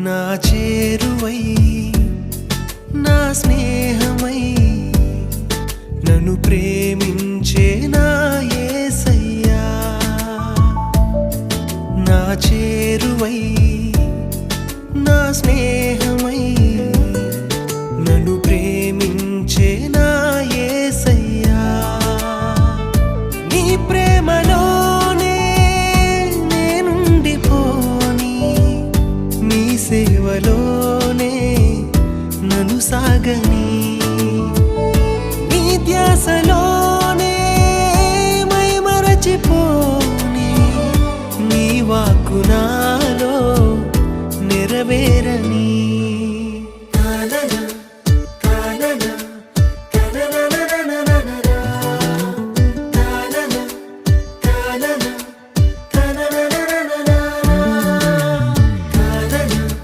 నా చేరువై నా స్నేహమై నన్ను ప్రేమించే నా యేసయ్యా నా చేరువై నా స్నేహమై నన్ను ప్రేమించే నా యేసయ్యా నీ ప్రేమలోనే నేనుండిపోని నీ సేవలోనే నన్ను సాగని నీ ధ్యాసలోనే మై మరచిపోని నీ వాక్కు నాలో నెరవేరని